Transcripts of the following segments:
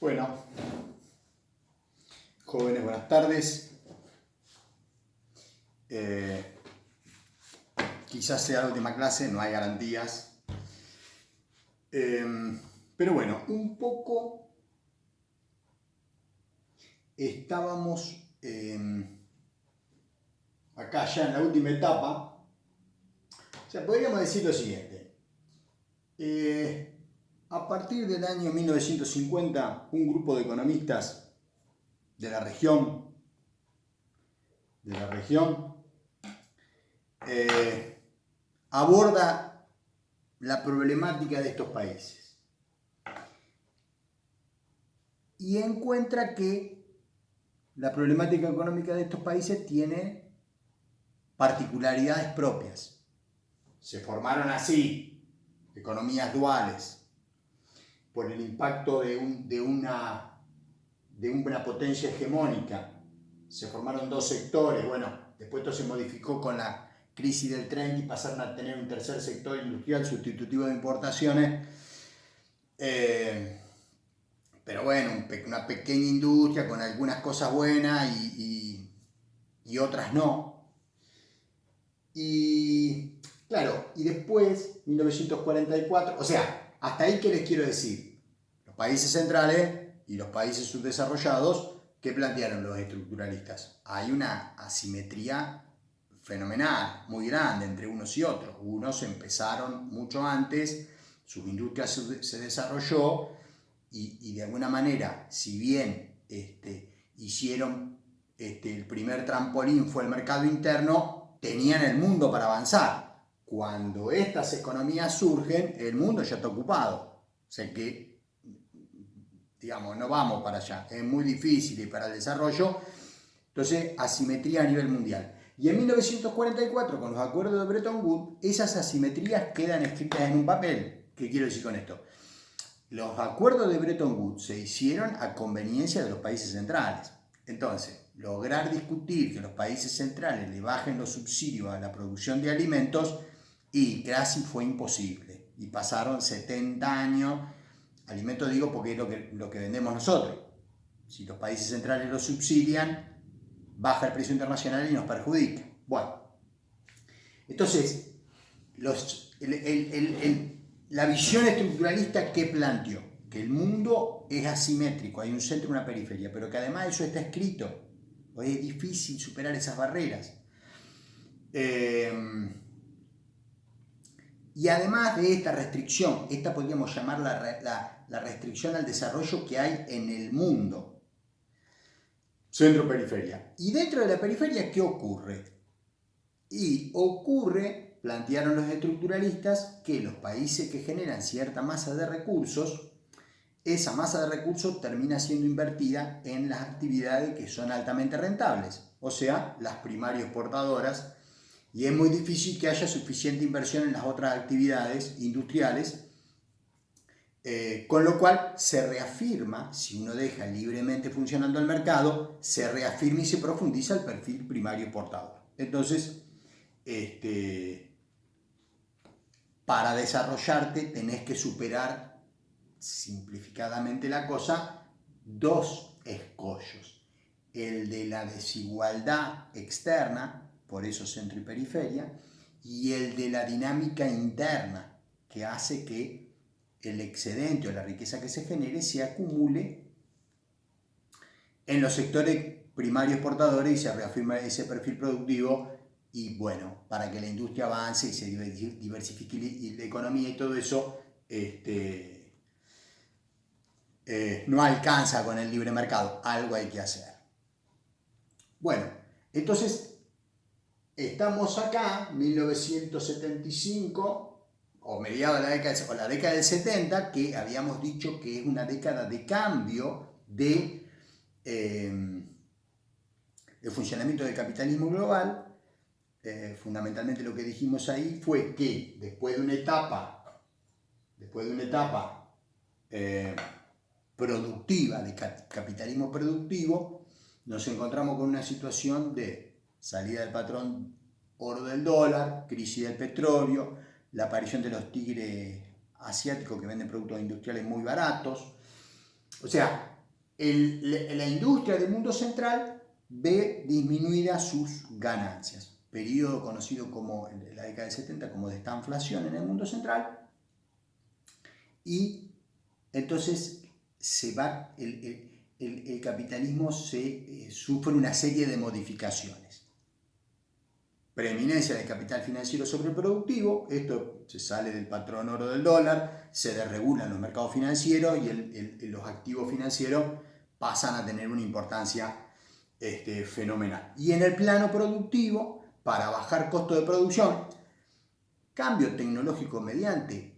Bueno, jóvenes, buenas tardes. Quizás sea la última clase, no hay garantías. Pero bueno, un poco estábamos acá ya en la última etapa. O sea, podríamos decir lo siguiente. A partir del año 1950, un grupo de economistas de la región aborda la problemática de estos países y encuentra que la problemática económica de estos países tiene particularidades propias. Se formaron así economías duales por el impacto de una potencia hegemónica. Se formaron dos sectores. Bueno, después esto se modificó con la crisis del tren y pasaron a tener un tercer sector industrial sustitutivo de importaciones. Pero bueno, una pequeña industria con algunas cosas buenas y otras no. Y claro, y después, 1944, o sea, hasta ahí, ¿qué les quiero decir? Los países centrales y los países subdesarrollados, ¿qué plantearon los estructuralistas? Hay una asimetría fenomenal, muy grande entre unos y otros. Unos empezaron mucho antes, su industria se desarrolló y de alguna manera, si bien hicieron el primer trampolín fue el mercado interno, tenían el mundo para avanzar. Cuando estas economías surgen, el mundo ya está ocupado. O sea que, digamos, no vamos para allá. Es muy difícil y para el desarrollo. Entonces, asimetría a nivel mundial. Y en 1944, con los acuerdos de Bretton Woods, esas asimetrías quedan escritas en un papel. ¿Qué quiero decir con esto? Los acuerdos de Bretton Woods se hicieron a conveniencia de los países centrales. Entonces, lograr discutir que los países centrales le bajen los subsidios a la producción de alimentos y casi fue imposible. Y pasaron 70 años, alimentos digo porque es lo que vendemos nosotros. Si los países centrales lo subsidian, baja el precio internacional y nos perjudica. Bueno, entonces, la visión estructuralista que planteó, que el mundo es asimétrico, hay un centro y una periferia, pero que además eso está escrito, es difícil superar esas barreras. Y además de esta restricción, esta podríamos llamar la restricción al desarrollo que hay en el mundo, centro-periferia. Y dentro de la periferia, ¿qué ocurre? Y ocurre, plantearon los estructuralistas, que los países que generan cierta masa de recursos, esa masa de recursos termina siendo invertida en las actividades que son altamente rentables, o sea, las primario exportadoras, y es muy difícil que haya suficiente inversión en las otras actividades industriales, con lo cual se reafirma, si uno deja libremente funcionando el mercado, se reafirma y se profundiza el perfil primario exportador. Entonces, para desarrollarte tenés que superar, simplificadamente la cosa, dos escollos. El de la desigualdad externa, por eso centro y periferia, y el de la dinámica interna, que hace que el excedente o la riqueza que se genere se acumule en los sectores primarios exportadores y se reafirma ese perfil productivo. Y bueno, para que la industria avance y se diversifique la economía y todo eso, no alcanza con el libre mercado, algo hay que hacer. Bueno, entonces estamos acá, 1975, o mediados de la década del 70, que habíamos dicho que es una década de cambio de el funcionamiento del capitalismo global. Fundamentalmente lo que dijimos ahí fue que después de una etapa productiva, de capitalismo productivo, nos encontramos con una situación de salida del patrón oro del dólar, crisis del petróleo, la aparición de los tigres asiáticos que venden productos industriales muy baratos, O sea, la industria del mundo central ve disminuidas sus ganancias. Periodo conocido como en la década del 70 como de estanflación en el mundo central. Y entonces el capitalismo sufre una serie de modificaciones. Preeminencia del capital financiero sobre el productivo, esto se sale del patrón oro del dólar, se desregulan los mercados financieros y los activos financieros pasan a tener una importancia fenomenal. Y en el plano productivo, para bajar costo de producción, cambio tecnológico mediante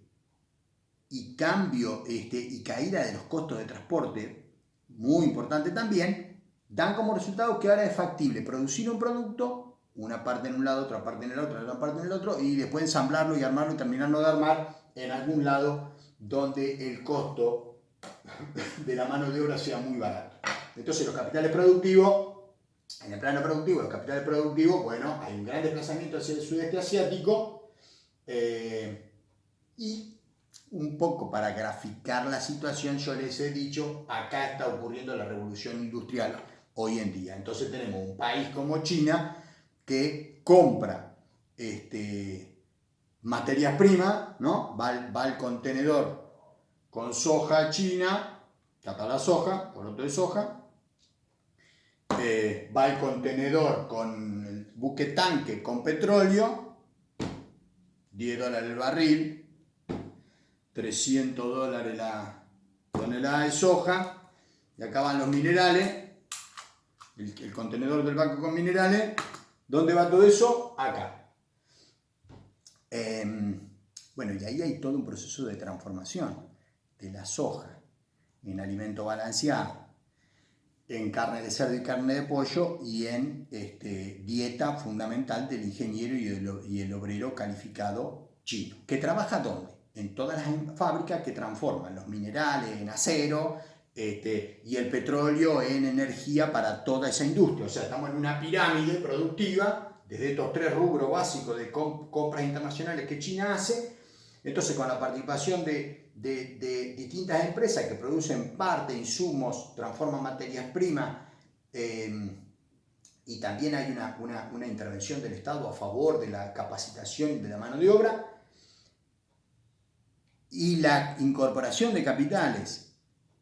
y y caída de los costos de transporte, muy importante también, dan como resultado que ahora es factible producir un producto, una parte en un lado, otra parte en el otro, otra parte en el otro, y después ensamblarlo y armarlo y terminarlo de armar en algún lado donde el costo de la mano de obra sea muy barato. Entonces los capitales productivos, en el plano productivo, los capitales productivos, bueno, hay un gran desplazamiento hacia el sudeste asiático y un poco para graficar la situación, yo les he dicho, acá está ocurriendo la revolución industrial hoy en día. Entonces tenemos un país como China que compra materias primas, ¿no? Va al contenedor con soja china, cata la soja, poroto de soja, va al contenedor con el buque tanque con petróleo, $10 el barril, $300 la tonelada de soja, y acá van los minerales, el contenedor del barco con minerales. ¿Dónde va todo eso? Acá. Bueno, y ahí hay todo un proceso de transformación de la soja en alimento balanceado, en carne de cerdo y carne de pollo y en dieta fundamental del ingeniero y el obrero calificado chino. ¿Que trabaja dónde? En todas las fábricas que transforman los minerales en acero y el petróleo en energía para toda esa industria. O sea, estamos en una pirámide productiva desde estos tres rubros básicos de compras internacionales que China hace. Entonces, con la participación de distintas empresas que producen parte, insumos, transforman materias primas, y también hay una intervención del Estado a favor de la capacitación de la mano de obra, y la incorporación de capitales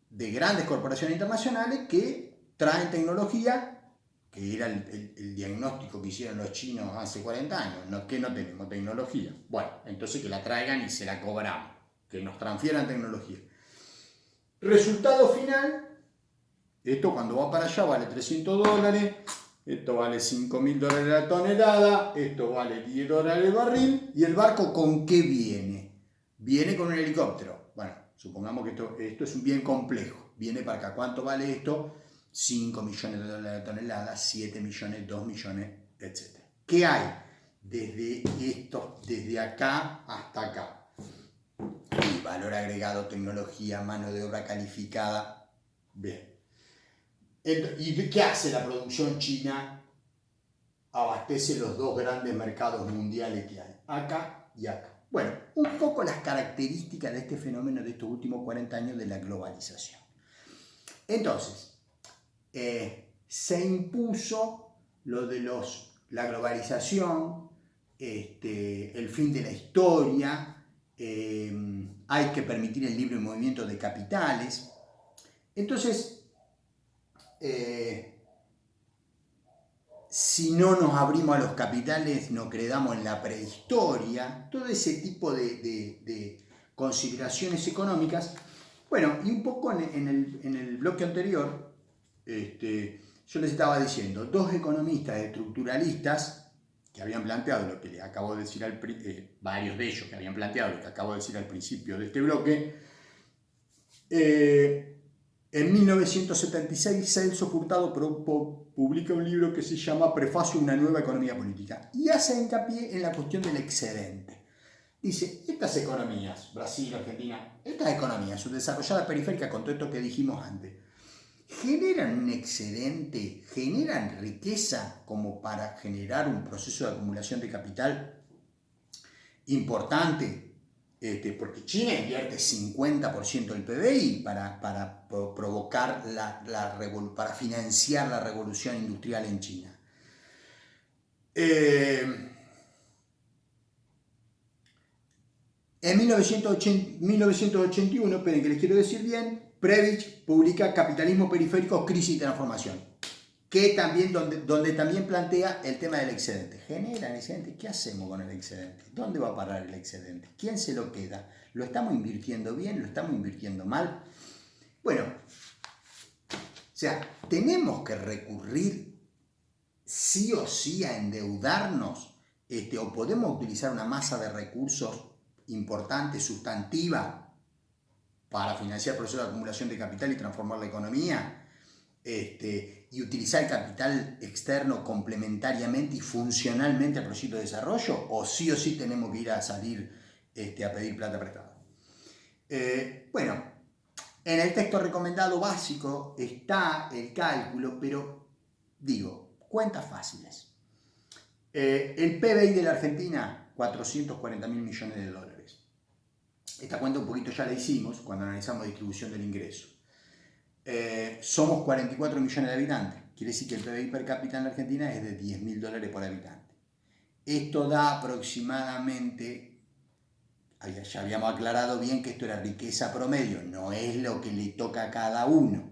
de grandes corporaciones internacionales que traen tecnología, que era el diagnóstico que hicieron los chinos hace 40 años, que no tenemos tecnología. Bueno, entonces que la traigan y se la cobramos, que nos transfieran tecnología. Resultado final, esto cuando va para allá vale $300, esto vale $5.000 la tonelada, esto vale $10 el barril, y el barco ¿con qué viene? Viene con un helicóptero. Bueno, supongamos que esto es un bien complejo. Viene para acá. ¿Cuánto vale esto? $5 millones la tonelada, 7 millones, 2 millones, etc. ¿Qué hay desde acá hasta acá? Y valor agregado, tecnología, mano de obra calificada. Bien. ¿Y qué hace la producción china? Abastece los dos grandes mercados mundiales que hay, acá y acá. Bueno, un poco las características de este fenómeno de estos últimos 40 años de la globalización. Entonces, se impuso lo de la globalización, el fin de la historia, hay que permitir el libre movimiento de capitales. Entonces, si no nos abrimos a los capitales, nos quedamos en la prehistoria, todo ese tipo de consideraciones económicas. Bueno, y un poco en el bloque anterior, yo les estaba diciendo, dos economistas estructuralistas que habían planteado lo que les acabo de decir, varios de ellos que habían planteado lo que acabo de decir al principio de este bloque. En 1976, Celso Furtado publica un libro que se llama Prefacio a una nueva economía política y hace hincapié en la cuestión del excedente. Dice, estas economías, Brasil, Argentina, estas economías subdesarrolladas periféricas con todo esto que dijimos antes, generan un excedente, generan riqueza como para generar un proceso de acumulación de capital importante porque China invierte 50% del PBI para provocar para financiar la revolución industrial en China. En 1981, esperen que les quiero decir bien, Prebisch publica Capitalismo Periférico, Crisis y Transformación, que también, donde también plantea el tema del excedente. ¿Generan excedente? ¿Qué hacemos con el excedente? ¿Dónde va a parar el excedente? ¿Quién se lo queda? ¿Lo estamos invirtiendo bien? ¿Lo estamos invirtiendo mal? Bueno, o sea, tenemos que recurrir sí o sí a endeudarnos, o podemos utilizar una masa de recursos importante, sustantiva, para financiar el proceso de acumulación de capital y transformar la economía, y utilizar el capital externo complementariamente y funcionalmente al proyecto de desarrollo, o sí tenemos que ir a salir a pedir plata prestada. Bueno, en el texto recomendado básico está el cálculo, pero digo, cuentas fáciles. El PBI de la Argentina, 440.000 millones de dólares. Esta cuenta un poquito ya la hicimos cuando analizamos distribución del ingreso. Somos 44 millones de habitantes. Quiere decir que el PBI per cápita en la Argentina es de $10.000 por habitante. Esto da aproximadamente, ya habíamos aclarado bien que esto era riqueza promedio, no es lo que le toca a cada uno.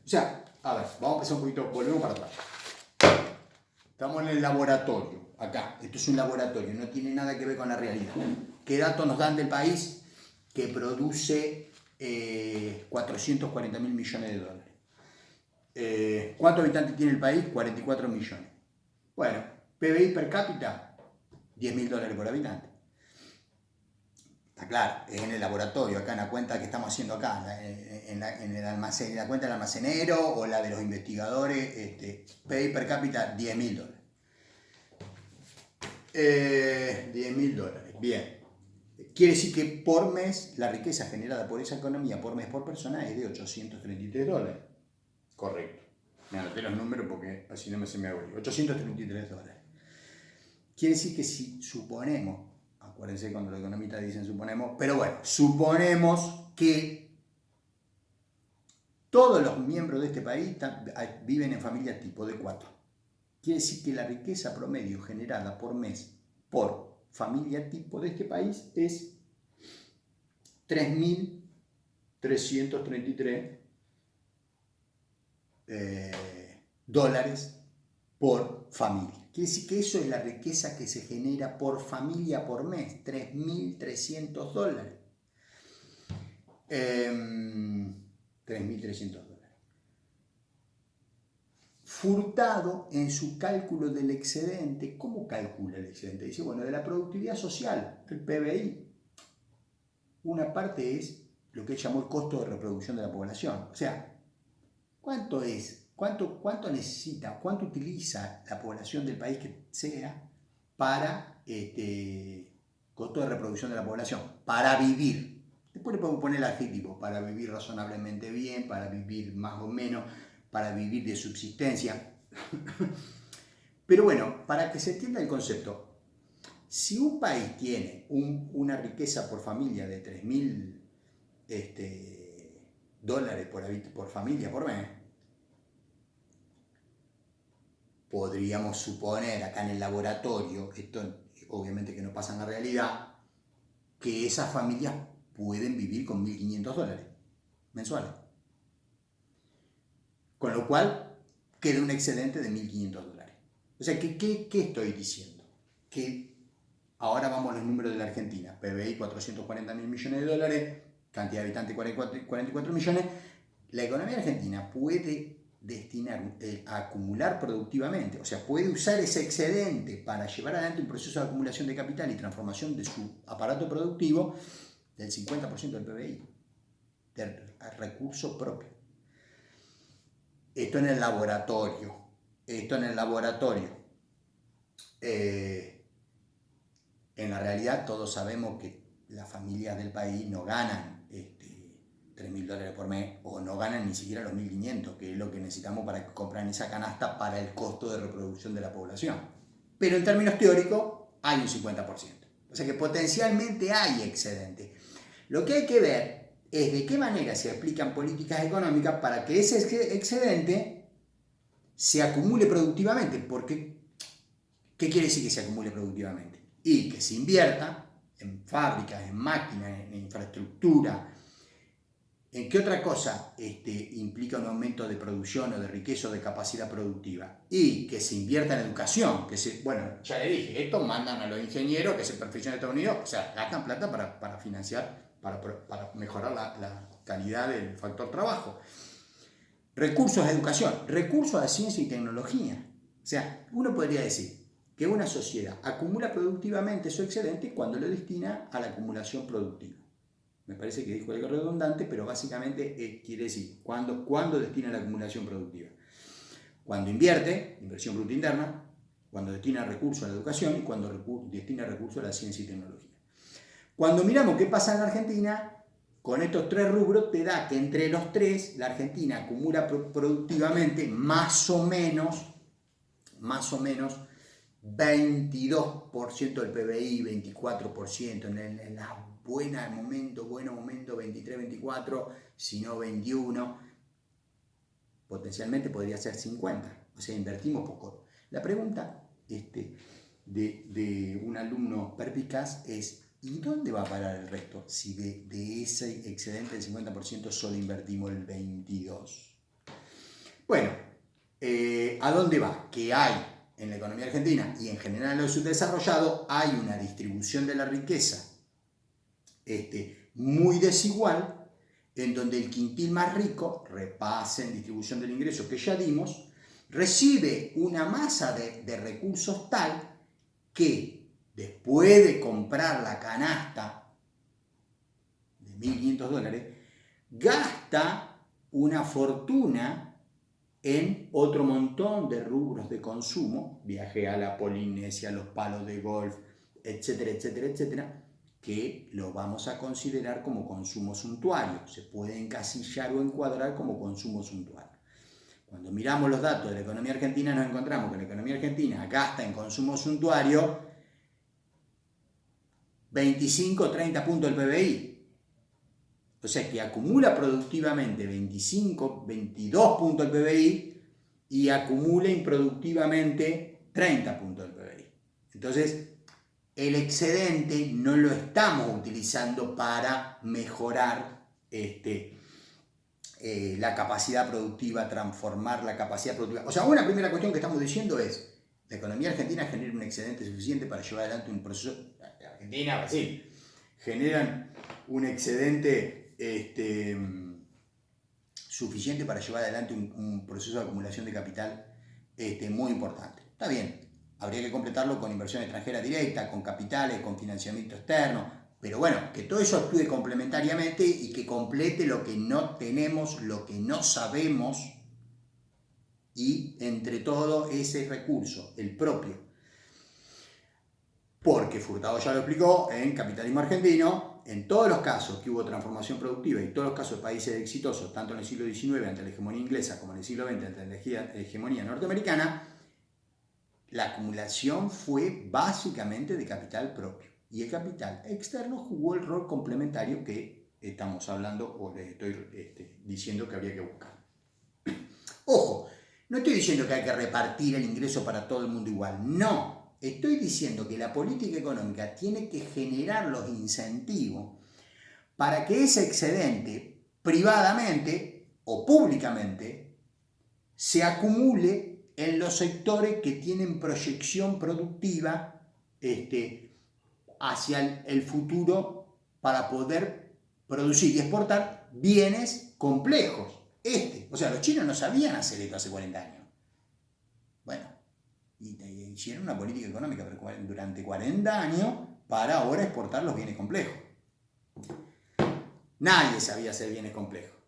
O sea, a ver, vamos a empezar un poquito, volvemos para atrás. Estamos en el laboratorio, acá. Esto es un laboratorio, no tiene nada que ver con la realidad. ¿Qué datos nos dan del país que produce 440.000 millones de dólares? ¿Cuántos habitantes tiene el país? 44 millones. Bueno, PBI per cápita, $10.000 por habitante. Está claro, es en el laboratorio, acá en la cuenta que estamos haciendo acá, en el almacén, la cuenta del almacenero o la de los investigadores, PBI per cápita, $10.000. $10.000, bien. Quiere decir que por mes la riqueza generada por esa economía por mes por persona es de $833. Correcto. Me anoté los números porque así no se me aburre. $833. Quiere decir que si suponemos, acuérdense cuando los economistas dicen suponemos, pero bueno, suponemos que todos los miembros de este país viven en familias tipo de 4. Quiere decir que la riqueza promedio generada por mes por familia tipo de este país es 3.333 dólares por familia. Quiere decir que eso es la riqueza que se genera por familia por mes, 3.300 dólares. 3.300 dólares. Furtado en su cálculo del excedente. ¿Cómo calcula el excedente? Dice, bueno, de la productividad social, el PBI. Una parte es lo que él llamó el costo de reproducción de la población. O sea, ¿cuánto es? ¿Cuánto necesita? ¿Cuánto utiliza la población del país que sea para costo de reproducción de la población? Para vivir. Después le podemos poner el adjetivo, para vivir razonablemente bien, para vivir más o menos, para vivir de subsistencia. Pero bueno, para que se entienda el concepto, si un país tiene una riqueza por familia de 3.000 dólares por familia por mes, podríamos suponer acá en el laboratorio, esto obviamente que no pasa en la realidad, que esas familias pueden vivir con 1.500 dólares mensuales. Con lo cual queda un excedente de 1.500 dólares. O sea, ¿qué estoy diciendo? Que ahora vamos a los números de la Argentina. PBI 440.000 millones de dólares, cantidad de habitantes 44 millones. La economía argentina puede destinar a acumular productivamente, o sea, puede usar ese excedente para llevar adelante un proceso de acumulación de capital y transformación de su aparato productivo del 50% del PBI, del recurso propio. Esto en el laboratorio. En la realidad todos sabemos que las familias del país no ganan 3.000 dólares por mes o no ganan ni siquiera los 1.500, que es lo que necesitamos para comprar esa canasta para el costo de reproducción de la población. Pero en términos teóricos hay un 50%. O sea que potencialmente hay excedente. Lo que hay que ver es de qué manera se aplican políticas económicas para que ese excedente se acumule productivamente. Porque, ¿qué quiere decir que se acumule productivamente? Y que se invierta en fábricas, en máquinas, en infraestructura. ¿En qué otra cosa implica un aumento de producción o de riqueza o de capacidad productiva? Y que se invierta en educación. Bueno, ya le dije, esto mandan a los ingenieros que se perfeccionan en Estados Unidos, o sea, gastan plata para financiar, para mejorar la calidad del factor trabajo. Recursos a educación, recursos a ciencia y tecnología. O sea, uno podría decir que una sociedad acumula productivamente su excedente cuando lo destina a la acumulación productiva. Me parece que dijo algo redundante, pero básicamente quiere decir, ¿cuándo destina la acumulación productiva? Cuando invierte, inversión bruta interna, cuando destina recursos a la educación y cuando destina recursos a la ciencia y tecnología. Cuando miramos qué pasa en la Argentina, con estos tres rubros te da que entre los tres la Argentina acumula productivamente más o menos 22% del PBI, 24%, en la buena momento, 23, 24, si no 21, potencialmente podría ser 50, o sea, invertimos poco. La pregunta de un alumno perspicaz es, ¿y dónde va a parar el resto si de ese excedente del 50% solo invertimos el 22%? Bueno, ¿a dónde va? Que hay en la economía argentina y en general en los subdesarrollados hay una distribución de la riqueza muy desigual, en donde el quintil más rico, repasen distribución del ingreso que ya dimos, recibe una masa de recursos tal que después de comprar la canasta de $1.500, gasta una fortuna en otro montón de rubros de consumo, viaje a la Polinesia, los palos de golf, etcétera, etcétera, etcétera, que lo vamos a considerar como consumo suntuario. Se puede encasillar o encuadrar como consumo suntuario. Cuando miramos los datos de la economía argentina, nos encontramos que la economía argentina gasta en consumo suntuario 25-30 puntos del PBI. O sea que acumula productivamente 22 puntos del PBI y acumula improductivamente 30 puntos del PBI. Entonces, el excedente no lo estamos utilizando para mejorar la capacidad productiva, transformar la capacidad productiva. O sea, una primera cuestión que estamos diciendo es, la economía argentina genera un excedente suficiente para llevar adelante un proceso. Argentina, Brasil, generan un excedente suficiente para llevar adelante un proceso de acumulación de capital muy importante. Está bien, habría que completarlo con inversión extranjera directa, con capitales, con financiamiento externo, pero bueno, que todo eso actúe complementariamente y que complete lo que no tenemos, lo que no sabemos, y entre todo ese recurso, el propio. Porque Furtado ya lo explicó en Capitalismo Argentino, en todos los casos que hubo transformación productiva y todos los casos de países exitosos, tanto en el siglo XIX ante la hegemonía inglesa como en el siglo XX ante la hegemonía norteamericana, la acumulación fue básicamente de capital propio. Y el capital externo jugó el rol complementario que estamos hablando o les estoy diciendo que habría que buscar. Ojo, no estoy diciendo que hay que repartir el ingreso para todo el mundo igual, no. Estoy diciendo que la política económica tiene que generar los incentivos para que ese excedente, privadamente o públicamente, se acumule en los sectores que tienen proyección productiva hacia el futuro para poder producir y exportar bienes complejos. O sea, los chinos no sabían hacer esto hace 40 años. Bueno, y hicieron una política económica durante 40 años para ahora exportar los bienes complejos. Nadie sabía hacer bienes complejos.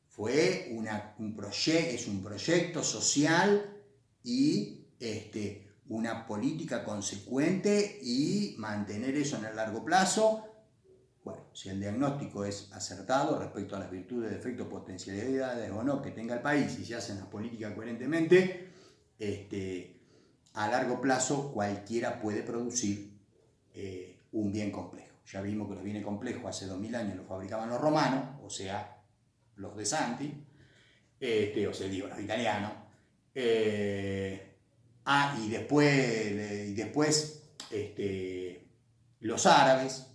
Fue es un proyecto social y una política consecuente y mantener eso en el largo plazo. Bueno, si el diagnóstico es acertado respecto a las virtudes, defectos, potencialidades o no que tenga el país y se hacen las políticas coherentemente, a largo plazo cualquiera puede producir un bien complejo. Ya vimos que los bienes complejos hace 2000 años los fabricaban los romanos, o sea, los de Santi, o sea, digo, los italianos. Y después los árabes,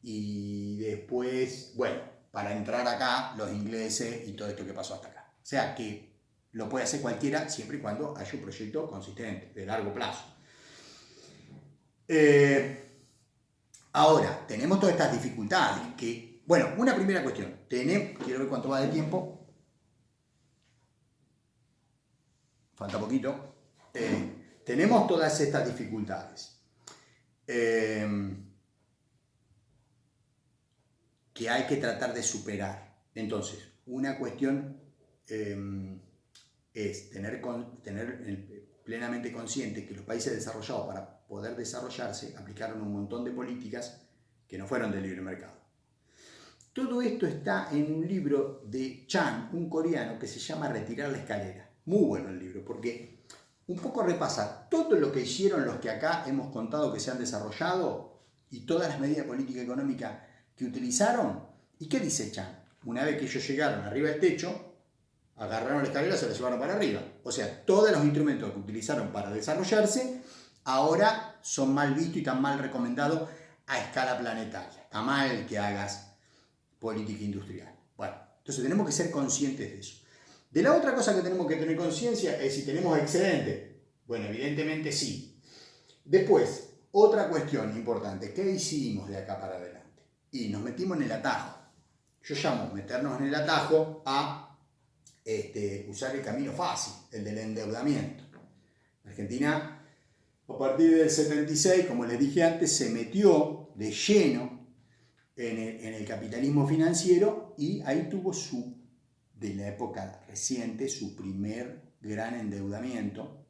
y después, bueno, para entrar acá, los ingleses y todo esto que pasó hasta acá. O sea que lo puede hacer cualquiera siempre y cuando haya un proyecto consistente, de largo plazo. Ahora, tenemos todas estas dificultades que, bueno, una primera cuestión, quiero ver cuánto va de tiempo, falta poquito, tenemos todas estas dificultades que hay que tratar de superar. Entonces, una cuestión es tener plenamente consciente que los países desarrollados, para poder desarrollarse, aplicaron un montón de políticas que no fueron del libre mercado. Todo esto está en un libro de Chan, un coreano, que se llama Retirar la escalera. Muy bueno el libro, porque un poco repasa todo lo que hicieron los que acá hemos contado que se han desarrollado y todas las medidas de política económica que utilizaron. ¿Y qué dice Chan? Una vez que ellos llegaron arriba del techo, agarraron la escalera y se la llevaron para arriba. O sea, todos los instrumentos que utilizaron para desarrollarse ahora son mal vistos y están mal recomendados a escala planetaria. Está mal que hagas política industrial. Bueno, entonces tenemos que ser conscientes de eso. De la otra cosa que tenemos que tener conciencia es si tenemos excedente. Bueno, evidentemente sí. Después, otra cuestión importante. ¿Qué hicimos de acá para adelante? Y nos metimos en el atajo. Yo llamo meternos en el atajo a usar el camino fácil, el del endeudamiento. Argentina, a partir del 76, como les dije antes, se metió de lleno en el capitalismo financiero y ahí tuvo de la época reciente, su primer gran endeudamiento.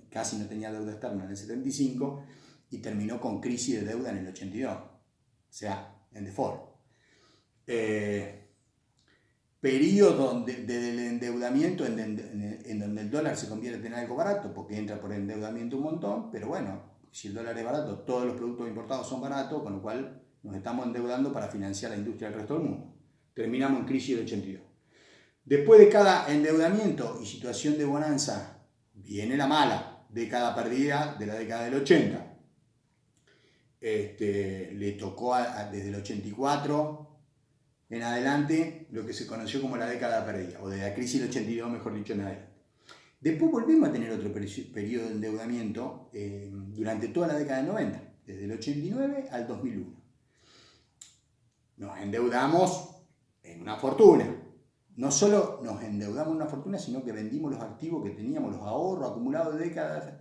Casi no tenía deuda externa en el 75 y terminó con crisis de deuda en el 82. O sea, en default. Periodo del endeudamiento en donde el dólar se convierte en algo barato, porque entra por endeudamiento un montón, pero bueno, si el dólar es barato, todos los productos importados son baratos, con lo cual nos estamos endeudando para financiar la industria del resto del mundo. Terminamos en crisis del 82. Después de cada endeudamiento y situación de bonanza, viene la mala, década perdida de la década del 80. Le tocó desde el 84 en adelante lo que se conoció como la década perdida, o de la crisis del 82, mejor dicho, en adelante. Después volvimos a tener otro periodo de endeudamiento durante toda la década del 90, desde el 89 al 2001. Nos endeudamos en una fortuna. No solo nos endeudamos en una fortuna, sino que vendimos los activos que teníamos, los ahorros acumulados de décadas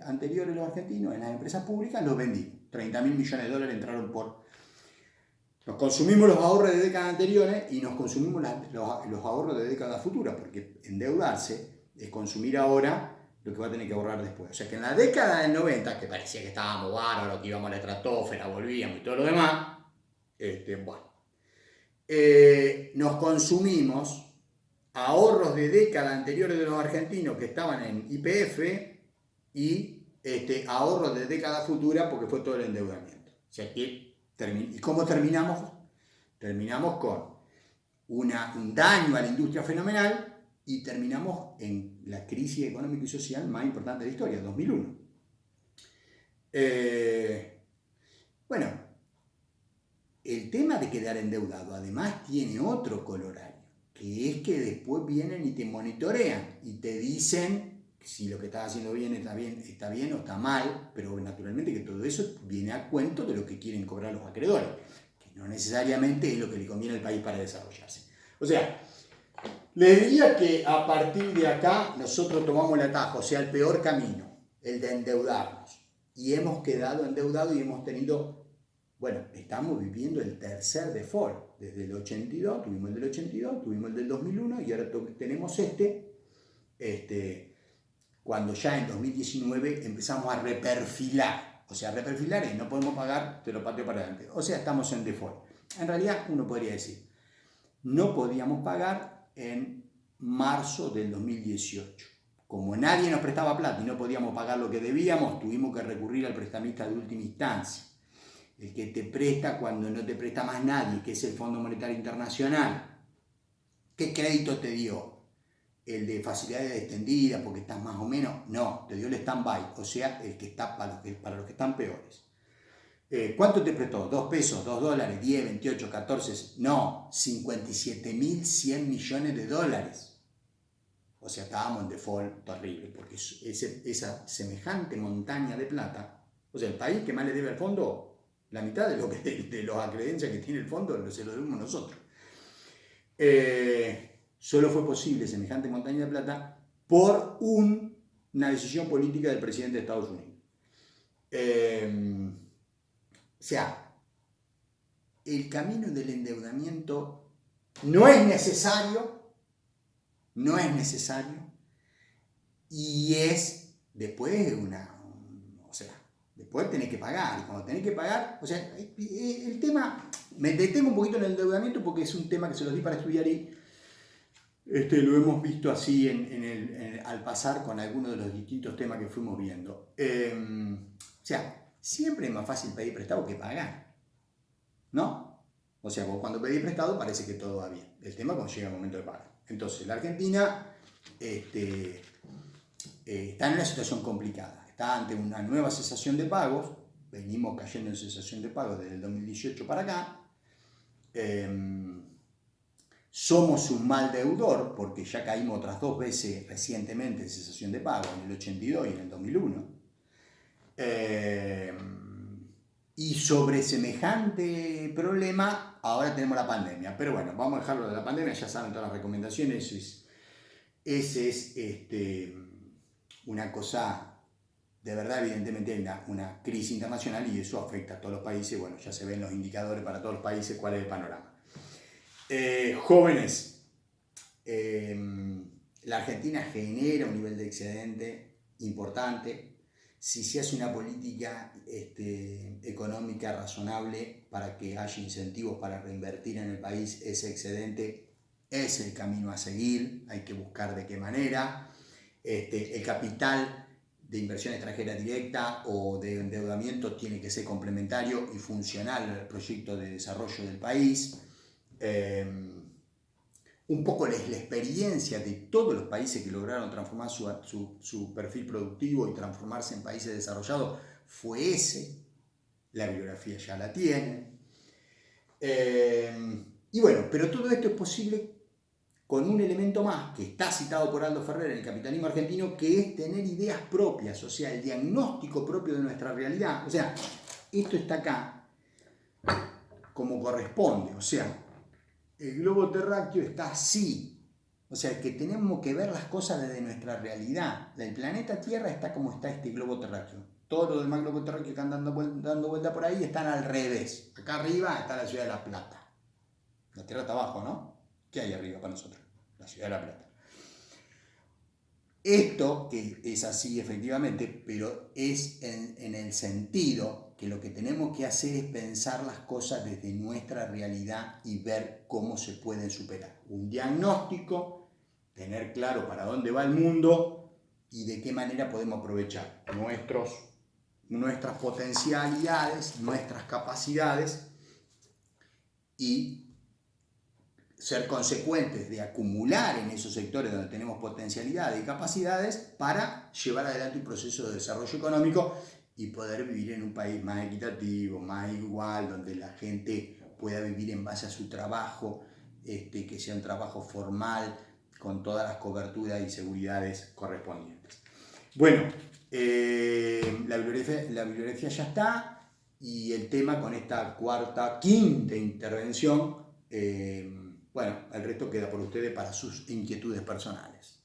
anteriores los argentinos en las empresas públicas, los vendimos. 30.000 millones de dólares entraron Nos consumimos los ahorros de décadas anteriores y nos consumimos los ahorros de décadas futuras, porque endeudarse es consumir ahora lo que va a tener que ahorrar después. O sea que en la década del 90, que parecía que estábamos bárbaros, que íbamos a la estratosfera, volvíamos y todo lo demás, nos consumimos ahorros de décadas anteriores de los argentinos que estaban en YPF y ahorros de décadas futuras porque fue todo el endeudamiento. O sea que ¿y cómo terminamos? Terminamos con un daño a la industria fenomenal y terminamos en la crisis económica y social más importante de la historia, 2001. Bueno, el tema de quedar endeudado además tiene otro colorario, que es que después vienen y te monitorean y te dicen si lo que estás haciendo está bien o está mal, pero naturalmente que todo eso viene a cuento de lo que quieren cobrar los acreedores, que no necesariamente es lo que le conviene al país para desarrollarse. O sea, les diría que a partir de acá nosotros tomamos el atajo, o sea, el peor camino, el de endeudarnos. Y hemos quedado endeudados y hemos tenido, bueno, estamos viviendo el tercer default. Desde el 82, tuvimos el del 82, tuvimos el del 2001 y ahora tenemos cuando ya en 2019 empezamos a reperfilar. O sea, reperfilar es no podemos pagar, te lo pateo para adelante. O sea, estamos en default. En realidad, uno podría decir, no podíamos pagar en marzo del 2018. Como nadie nos prestaba plata y no podíamos pagar lo que debíamos, tuvimos que recurrir al prestamista de última instancia. el que te presta cuando no te presta más nadie, que es el Fondo Monetario Internacional. ¿Qué crédito te dio? ¿El de facilidades extendidas porque estás más o menos? No, te dio el stand-by, o sea, el que está para los que están peores. ¿Cuánto te prestó? ¿2 pesos? ¿2 dólares? ¿10, 28, 14? No, 57.100 millones de dólares. O sea, estábamos en default terrible, porque esa semejante montaña de plata, o sea, el país que más le debe al fondo, la mitad de los acreencias que tiene el fondo se lo debemos nosotros. Solo fue posible semejante montaña de plata por una decisión política del presidente de Estados Unidos. O sea, el camino del endeudamiento no es necesario, y es después o sea, después tenés que pagar, y cuando tenés que pagar, o sea, el tema, me detengo un poquito en el endeudamiento porque es un tema que se los di para estudiar y lo hemos visto así al pasar con algunos de los distintos temas que fuimos viendo. O sea, siempre es más fácil pedir prestado que pagar, ¿no? O sea, vos cuando pedís prestado parece que todo va bien. El tema es cuando llega el momento de pagar. Entonces, la Argentina está en una situación complicada. Está ante una nueva cesación de pagos. Venimos cayendo en cesación de pagos desde el 2018 para acá. Somos un mal deudor porque ya caímos otras 2 veces recientemente en cesación de pagos, en el 82 y en el 2001. Y sobre semejante problema, ahora tenemos la pandemia. Pero bueno, vamos a dejarlo de la pandemia, ya saben todas las recomendaciones. Ese es una cosa, de verdad, evidentemente hay una crisis internacional y eso afecta a todos los países. Bueno, ya se ven los indicadores para todos los países, cuál es el panorama. Jóvenes, la Argentina genera un nivel de excedente importante. Si se hace una política económica razonable para que haya incentivos para reinvertir en el país, ese excedente es el camino a seguir, hay que buscar de qué manera. El capital de inversión extranjera directa o de endeudamiento tiene que ser complementario y funcional al proyecto de desarrollo del país. Un poco la experiencia de todos los países que lograron transformar su perfil productivo y transformarse en países desarrollados fue ese. La bibliografía ya la tienen. Y bueno, pero todo esto es posible con un elemento más que está citado por Aldo Ferrer en El capitalismo argentino, que es tener ideas propias, o sea, el diagnóstico propio de nuestra realidad. O sea, esto está acá como corresponde, o sea, el globo terráqueo está así, o sea, que tenemos que ver las cosas desde nuestra realidad. El planeta Tierra está como está este globo terráqueo. Todos los demás globos terráqueos que están dando vuelta por ahí están al revés. Acá arriba está la ciudad de La Plata. La Tierra está abajo, ¿no? ¿Qué hay arriba para nosotros? La ciudad de La Plata. Esto, que es así efectivamente, pero es en el sentido que lo que tenemos que hacer es pensar las cosas desde nuestra realidad y ver cómo se pueden superar. Un diagnóstico, tener claro para dónde va el mundo y de qué manera podemos aprovechar nuestras potencialidades, nuestras capacidades y ser consecuentes de acumular en esos sectores donde tenemos potencialidades y capacidades para llevar adelante un proceso de desarrollo económico y poder vivir en un país más equitativo, más igual, donde la gente pueda vivir en base a su trabajo, que sea un trabajo formal, con todas las coberturas y seguridades correspondientes. Bueno, la bibliografía ya está y el tema con esta quinta intervención, bueno, el resto queda por ustedes para sus inquietudes personales.